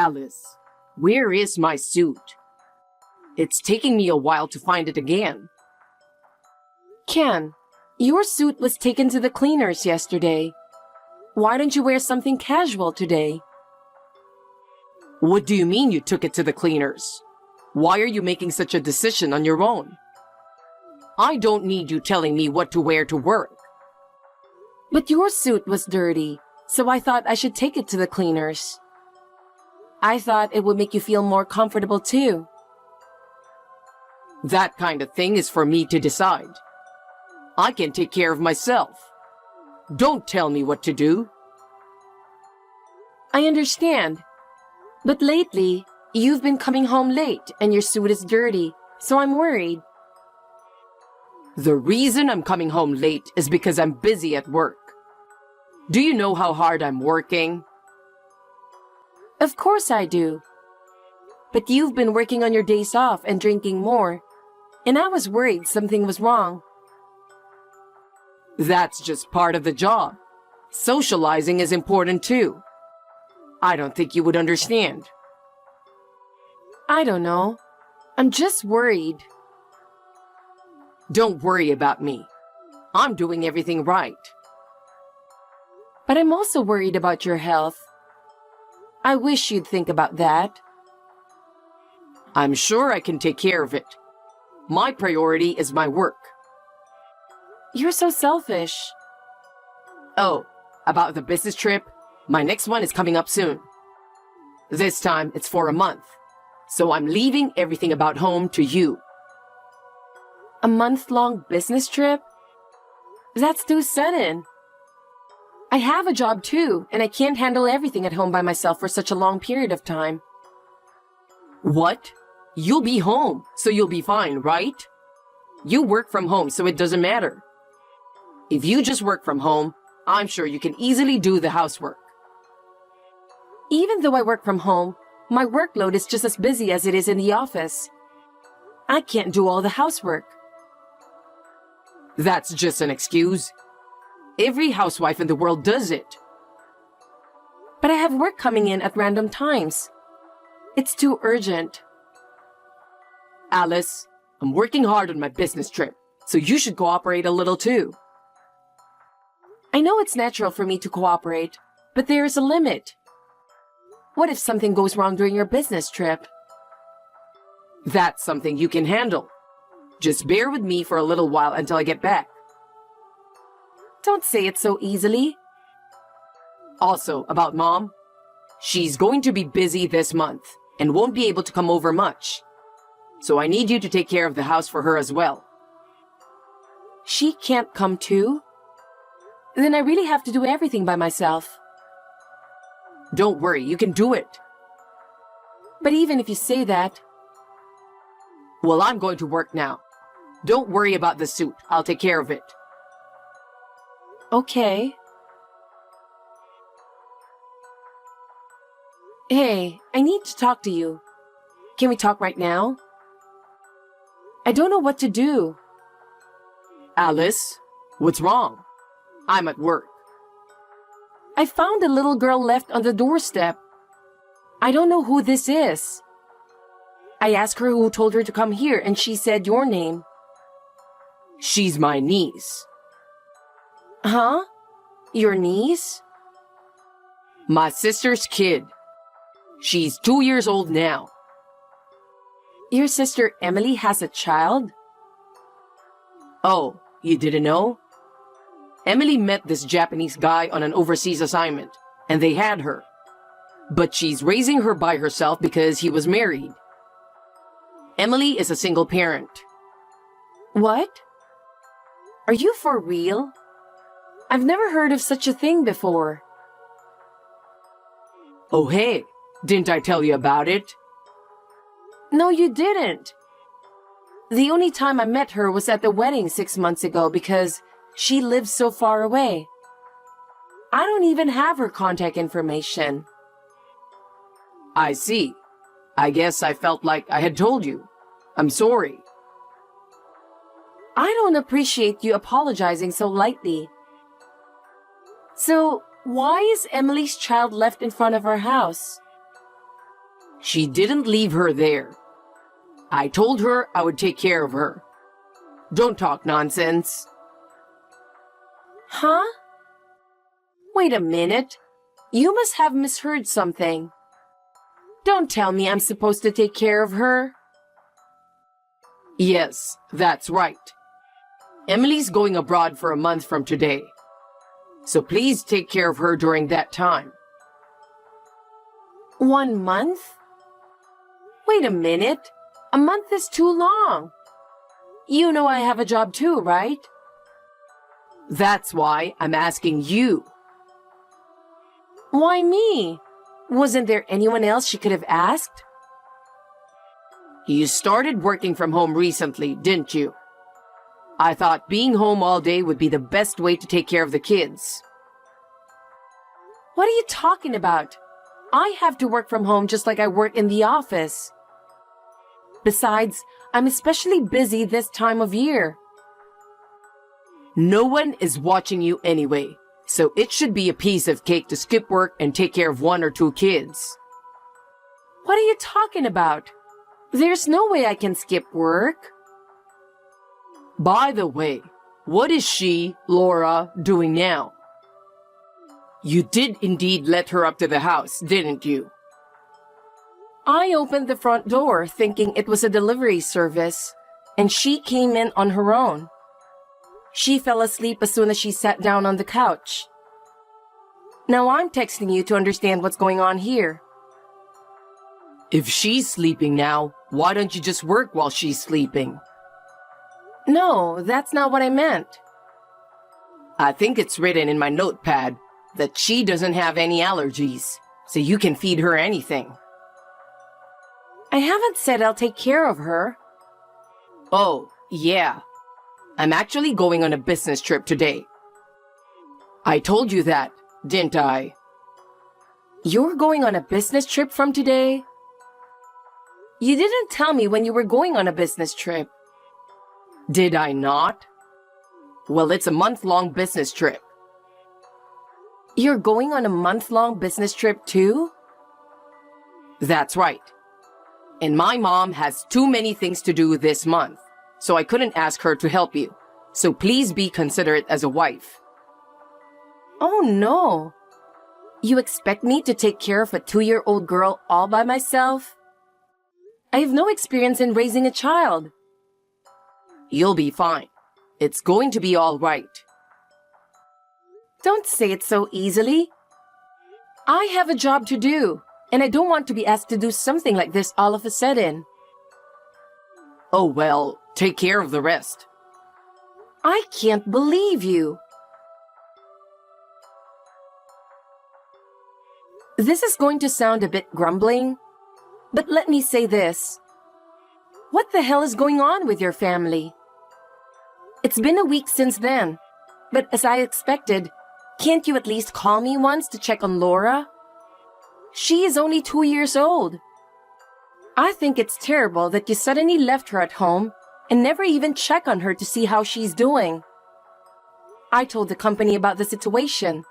Alice, where is my suit? It's taking me a while to find it again. Ken, your suit was taken to the cleaners yesterday. Why don't you wear something casual today? What do you mean you took it to the cleaners? Why are you making such a decision on your own? I don't need you telling me what to wear to work. But your suit was dirty, so I thought I should take it to the cleaners. I thought it would make you feel more comfortable too. That kind of thing is for me to decide. I can take care of myself. Don't tell me what to do. I understand. But lately, you've been coming home late and your suit is dirty, so I'm worried. The reason I'm coming home late is because I'm busy at work. Do you know how hard I'm working? Of course I do. But you've been working on your days off and drinking more, and I was worried something was wrong. That's just part of the job. Socializing is important too. I don't think you would understand. I don't know. I'm just worried. Don't worry about me. I'm doing everything right. But I'm also worried about your health. I wish you'd think about that. I'm sure I can take care of it. My priority is my work. You're so selfish. Oh, about the business trip, my next one is coming up soon. This time it's for a month, so I'm leaving everything about home to you. A month-long business trip? That's too sudden. I have a job too, and I can't handle everything at home by myself for such a long period of time. What? You'll be home, so you'll be fine, right? You work from home, so it doesn't matter. If you just work from home, I'm sure you can easily do the housework. Even though I work from home, my workload is just as busy as it is in the office. I can't do all the housework. That's just an excuse. Every housewife in the world does it. But I have work coming in at random times. It's too urgent. Alice, I'm working hard on my business trip, so you should cooperate a little too. I know it's natural for me to cooperate, but there is a limit. What if something goes wrong during your business trip? That's something you can handle. Just bear with me for a little while until I get back. Don't say it so easily. Also, about Mom, she's going to be busy this month and won't be able to come over much. So I need you to take care of the house for her as well. She can't come too? Then I really have to do everything by myself. Don't worry, you can do it. But even if you say that... Well, I'm going to work now. Don't worry about the suit. I'll take care of it. Okay. Hey, I need to talk to you. Can we talk right now? I don't know what to do. Alice, what's wrong? I'm at work. I found a little girl left on the doorstep. I don't know who this is. I asked her who told her to come here, and she said your name. She's my niece. Huh? Your niece? My sister's kid. She's 2 years old now. Your sister Emily has a child? Oh, you didn't know? Emily met this Japanese guy on an overseas assignment, and they had her. But she's raising her by herself because he was married. Emily is a single parent. What? Are you for real? I've never heard of such a thing before. Oh hey, didn't I tell you about it? No, you didn't. The only time I met her was at the wedding 6 months ago because she lives so far away. I don't even have her contact information. I see. I guess I felt like I had told you. I'm sorry. I don't appreciate you apologizing so lightly. So, why is Emily's child left in front of our house? She didn't leave her there. I told her I would take care of her. Don't talk nonsense. Huh? Wait a minute. You must have misheard something. Don't tell me I'm supposed to take care of her. Yes, that's right. Emily's going abroad for a month from today. So please take care of her during that time. 1 month? Wait a minute. A month is too long. You know I have a job too, right? That's why I'm asking you. Why me? Wasn't there anyone else she could have asked? You started working from home recently, didn't you? I thought being home all day would be the best way to take care of the kids. What are you talking about? I have to work from home just like I work in the office. Besides, I'm especially busy this time of year. No one is watching you anyway, so it should be a piece of cake to skip work and take care of 1 or 2 kids. What are you talking about? There's no way I can skip work. By the way, what is she, Laura, doing now? You did indeed let her up to the house, didn't you? I opened the front door thinking it was a delivery service, and she came in on her own. She fell asleep as soon as she sat down on the couch. Now I'm texting you to understand what's going on here. If she's sleeping now, why don't you just work while she's sleeping? No, that's not what I meant. I think it's written in my notepad that she doesn't have any allergies, so you can feed her anything. I haven't said I'll take care of her. Oh, yeah. I'm actually going on a business trip today. I told you that, didn't I? You're going on a business trip from today? You didn't tell me when you were going on a business trip. Did I not? Well, it's a month-long business trip. You're going on a month-long business trip too? That's right. And my mom has too many things to do this month, so I couldn't ask her to help you. So please be considerate as a wife. Oh no. You expect me to take care of a 2-year-old girl all by myself? I have no experience in raising a child. You'll be fine. It's going to be all right. Don't say it so easily. I have a job to do, and I don't want to be asked to do something like this all of a sudden. Oh well, take care of the rest. I can't believe you. This is going to sound a bit grumbling, but let me say this. What the hell is going on with your family? It's been a week since then, but as I expected, can't you at least call me once to check on Laura? She is only 2 years old. I think it's terrible that you suddenly left her at home and never even check on her to see how she's doing. I told the company about the situation,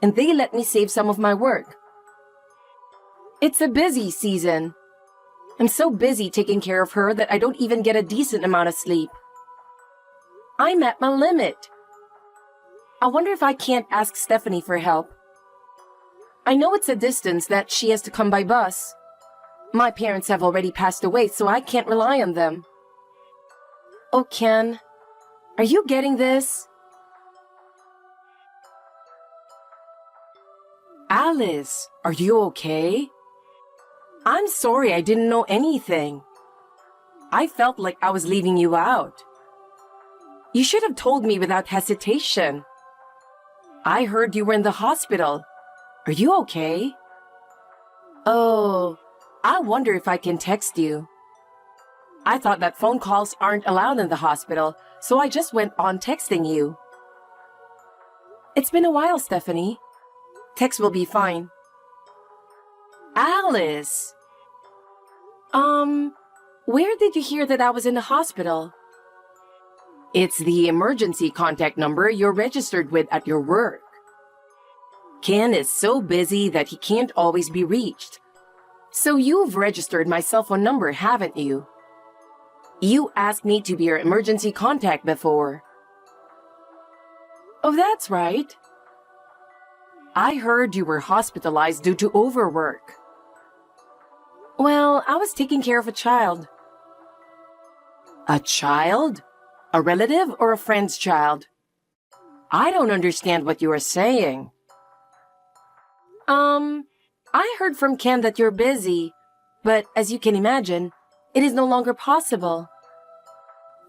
and they let me save some of my work. It's a busy season. I'm so busy taking care of her that I don't even get a decent amount of sleep. I'm at my limit. I wonder if I can't ask Stephanie for help. I know it's a distance that she has to come by bus. My parents have already passed away, so I can't rely on them. Oh, Ken, are you getting this? Alice, are you okay? I'm sorry I didn't know anything. I felt like I was leaving you out. You should have told me without hesitation. I heard you were in the hospital. Are you okay? Oh, I wonder if I can text you. I thought that phone calls aren't allowed in the hospital, so I just went on texting you. It's been a while, Stephanie. Text will be fine. Alice! Where did you hear that I was in the hospital? It's the emergency contact number you're registered with at your work. Ken is so busy that he can't always be reached. So you've registered my cell phone number, haven't you? You asked me to be your emergency contact before. Oh, that's right. I heard you were hospitalized due to overwork. Well, I was taking care of a child. A child? A relative or a friend's child? I don't understand what you are saying. I heard from Ken that you're busy, but as you can imagine, it is no longer possible.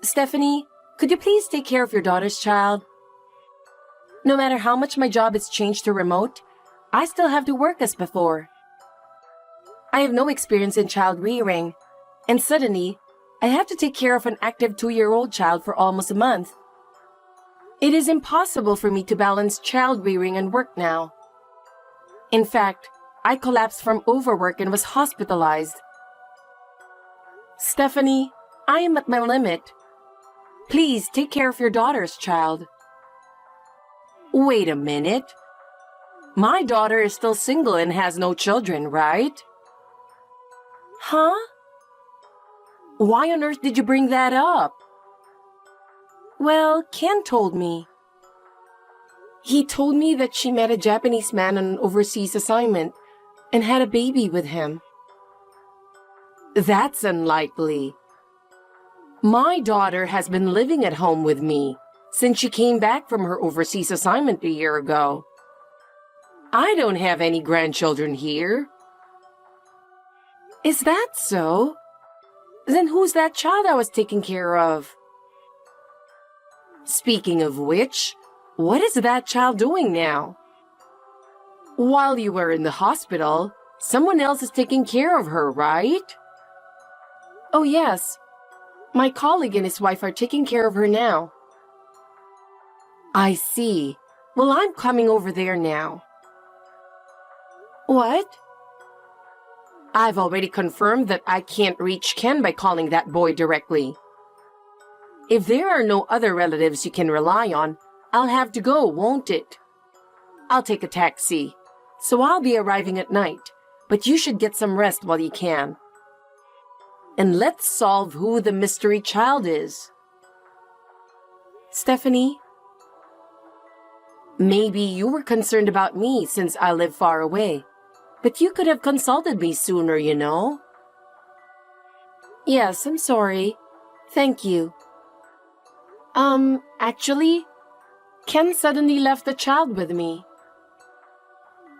Stephanie, could you please take care of your daughter's child? No matter how much my job is changed to remote, I still have to work as before. I have no experience in child rearing, and suddenly, I have to take care of an active 2-year-old child for almost a month. It is impossible for me to balance child rearing and work now. In fact, I collapsed from overwork and was hospitalized. Stephanie, I am at my limit. Please take care of your daughter's child. Wait a minute. My daughter is still single and has no children, right? Huh? Why on earth did you bring that up? Well, Ken told me. He told me that she met a Japanese man on an overseas assignment and had a baby with him. That's unlikely. My daughter has been living at home with me since she came back from her overseas assignment a year ago. I don't have any grandchildren here. Is that so? Then who's that child I was taking care of? Speaking of which, what is that child doing now? While you were in the hospital, someone else is taking care of her, right? Oh, yes. My colleague and his wife are taking care of her now. I see. Well, I'm coming over there now. What? I've already confirmed that I can't reach Ken by calling that boy directly. If there are no other relatives you can rely on, I'll have to go, won't it? I'll take a taxi, so I'll be arriving at night, but you should get some rest while you can. And let's solve who the mystery child is. Stephanie? Maybe you were concerned about me since I live far away, but you could have consulted me sooner, you know. Yes, I'm sorry. Thank you. Actually, Ken suddenly left the child with me.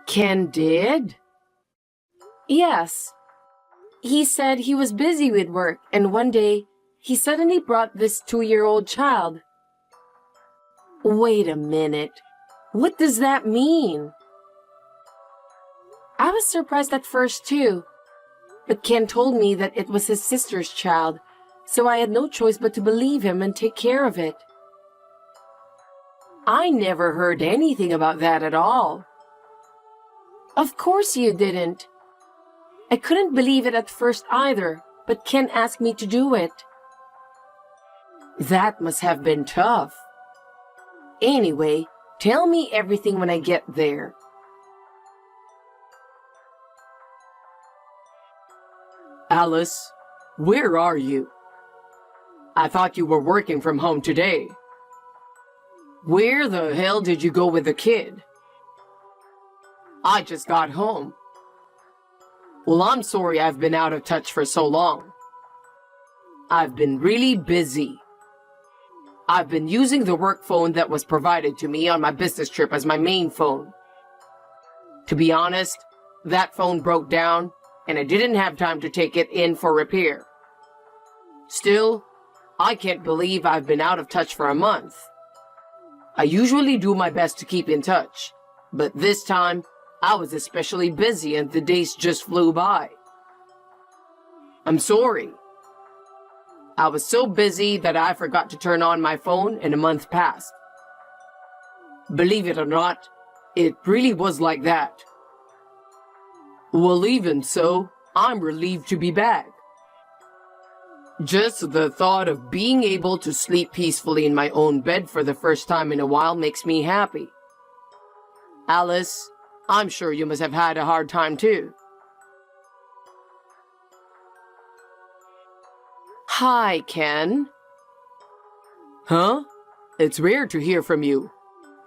Ken did? Yes. He said he was busy with work, and one day, he suddenly brought this 2-year-old child. Wait a minute. What does that mean? I was surprised at first, too. But Ken told me that it was his sister's child, so I had no choice but to believe him and take care of it. I never heard anything about that at all. Of course you didn't. I couldn't believe it at first either, but Ken asked me to do it. That must have been tough. Anyway, tell me everything when I get there. Alice, where are you? I thought you were working from home today. Where the hell did you go with the kid? I just got home. Well, I'm sorry I've been out of touch for so long. I've been really busy. I've been using the work phone that was provided to me on my business trip as my main phone. To be honest, that phone broke down and I didn't have time to take it in for repair. Still, I can't believe I've been out of touch for a month. I usually do my best to keep in touch, but this time, I was especially busy and the days just flew by. I'm sorry. I was so busy that I forgot to turn on my phone and a month passed. Believe it or not, it really was like that. Well, even so, I'm relieved to be back. Just the thought of being able to sleep peacefully in my own bed for the first time in a while makes me happy. Alice, I'm sure you must have had a hard time too. Hi, Ken. Huh? It's rare to hear from you.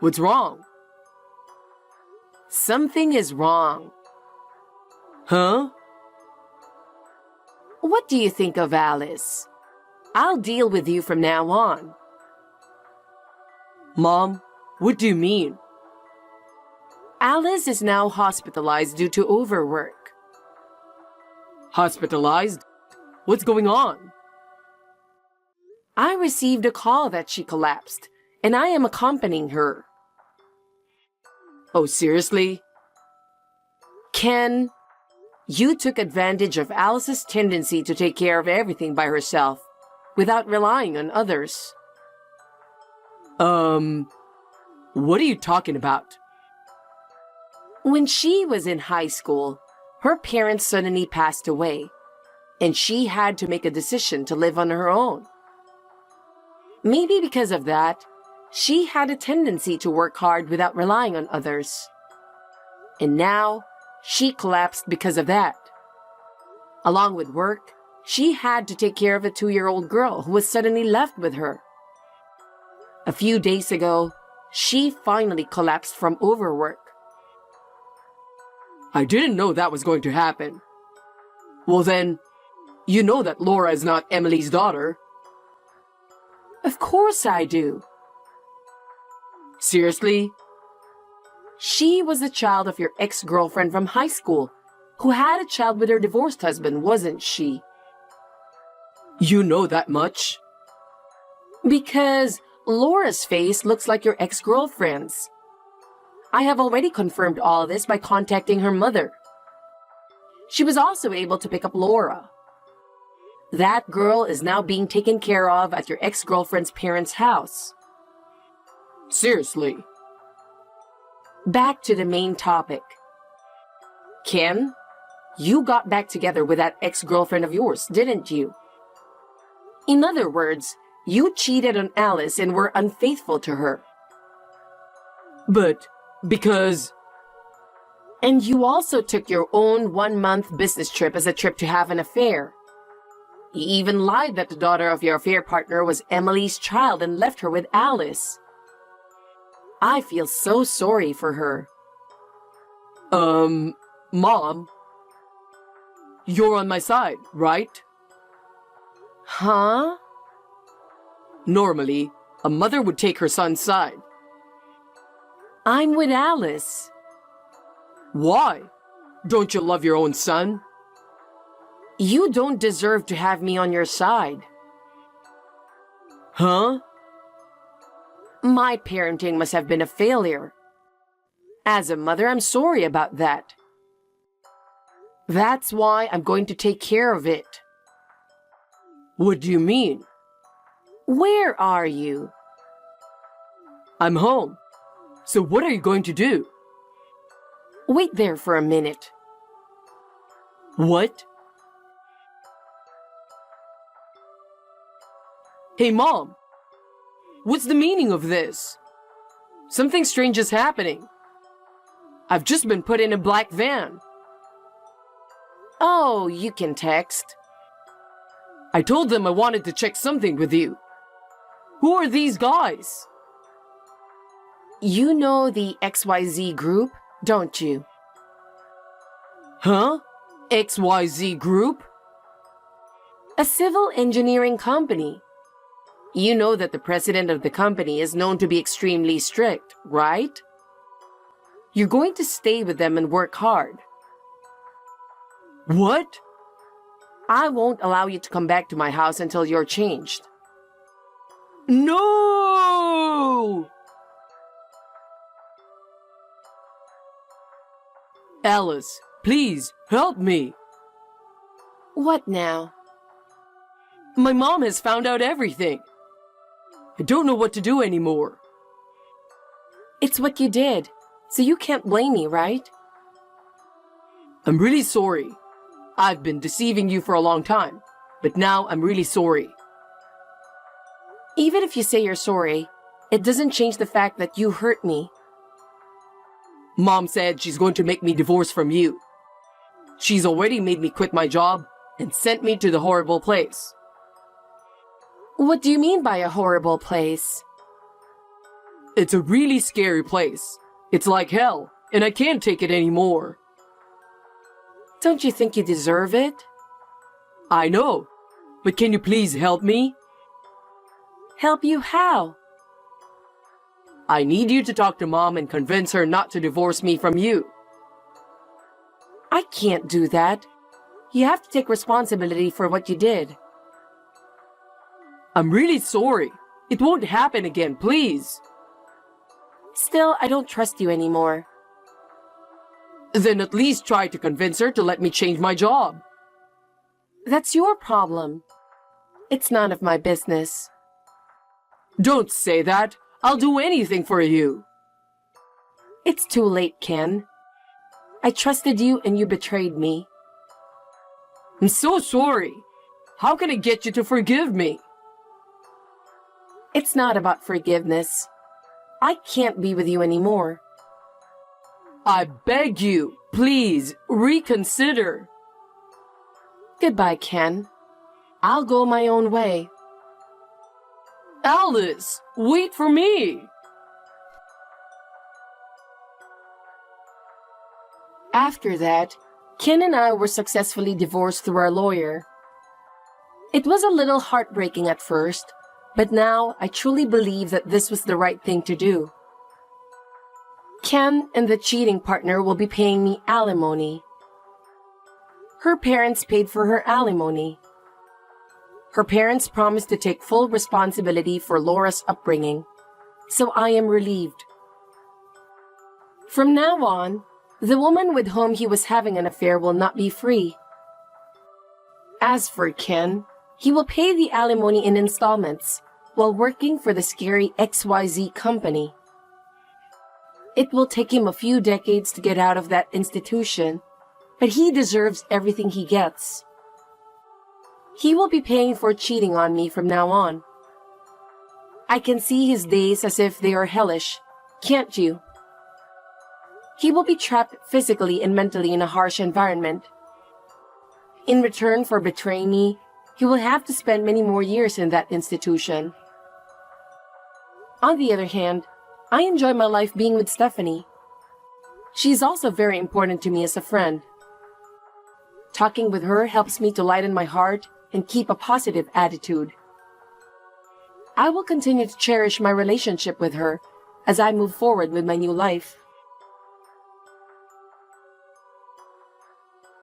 What's wrong? Something is wrong. Huh? What do you think of Alice? I'll deal with you from now on. Mom, what do you mean? Alice is now hospitalized due to overwork. Hospitalized? What's going on? I received a call that she collapsed, and I am accompanying her. Oh, seriously? Ken, you took advantage of Alice's tendency to take care of everything by herself, without relying on others. What are you talking about? When she was in high school, her parents suddenly passed away, and she had to make a decision to live on her own. Maybe because of that, she had a tendency to work hard without relying on others. And now, she collapsed because of that. Along with work, she had to take care of a 2-year-old girl who was suddenly left with her. A few days ago, she finally collapsed from overwork. I didn't know that was going to happen. Well then, you know that Laura is not Emily's daughter. Of course I do. Seriously? She was the child of your ex-girlfriend from high school, who had a child with her divorced husband, wasn't she? You know that much? Because Laura's face looks like your ex-girlfriend's. I have already confirmed all this by contacting her mother. She was also able to pick up Laura. That girl is now being taken care of at your ex-girlfriend's parents' house. Seriously? Back to the main topic. Ken, you got back together with that ex-girlfriend of yours, didn't you? In other words, you cheated on Alice and were unfaithful to her. But, because... And you also took your own 1-month business trip as a trip to have an affair. You even lied that the daughter of your affair partner was Emily's child and left her with Alice. I feel so sorry for her. Mom? You're on my side, right? Huh? Normally, a mother would take her son's side. I'm with Alice. Why? Don't you love your own son? You don't deserve to have me on your side. Huh? My parenting must have been a failure. As a mother, I'm sorry about that. That's why I'm going to take care of it. What do you mean? Where are you? I'm home. So what are you going to do? Wait there for a minute. What? Hey, Mom! What's the meaning of this? Something strange is happening. I've just been put in a black van. Oh, you can text. I told them I wanted to check something with you. Who are these guys? You know the XYZ group, don't you? Huh? XYZ Group? A civil engineering company. You know that the president of the company is known to be extremely strict, right? You're going to stay with them and work hard. What? I won't allow you to come back to my house until you're changed. No! Alice, please, help me. What now? My mom has found out everything. I don't know what to do anymore. It's what you did, so you can't blame me, right? I'm really sorry. I've been deceiving you for a long time, but now I'm really sorry. Even if you say you're sorry, it doesn't change the fact that you hurt me. Mom said she's going to make me divorce from you. She's already made me quit my job and sent me to the horrible place. What do you mean by a horrible place? It's a really scary place. It's like hell, and I can't take it anymore. Don't you think you deserve it? I know, but can you please help me? Help you how? I need you to talk to Mom and convince her not to divorce me from you. I can't do that. You have to take responsibility for what you did. I'm really sorry. It won't happen again, please. Still, I don't trust you anymore. Then at least try to convince her to let me change my job. That's your problem. It's none of my business. Don't say that. I'll do anything for you. It's too late, Ken. I trusted you and you betrayed me. I'm so sorry. How can I get you to forgive me? It's not about forgiveness. I can't be with you anymore. I beg you, please, reconsider. Goodbye, Ken. I'll go my own way. Alice, wait for me. After that, Ken and I were successfully divorced through our lawyer. It was a little heartbreaking at first, but now I truly believe that this was the right thing to do. Ken and the cheating partner will be paying me alimony. Her parents paid for her alimony. Her parents promised to take full responsibility for Laura's upbringing, so I am relieved. From now on, the woman with whom he was having an affair will not be free. As for Ken, he will pay the alimony in installments while working for the scary XYZ company. It will take him a few decades to get out of that institution, but he deserves everything he gets. He will be paying for cheating on me from now on. I can see his days as if they are hellish, can't you? He will be trapped physically and mentally in a harsh environment. In return for betraying me, he will have to spend many more years in that institution. On the other hand, I enjoy my life being with Stephanie. She is also very important to me as a friend. Talking with her helps me to lighten my heart and keep a positive attitude. I will continue to cherish my relationship with her as I move forward with my new life.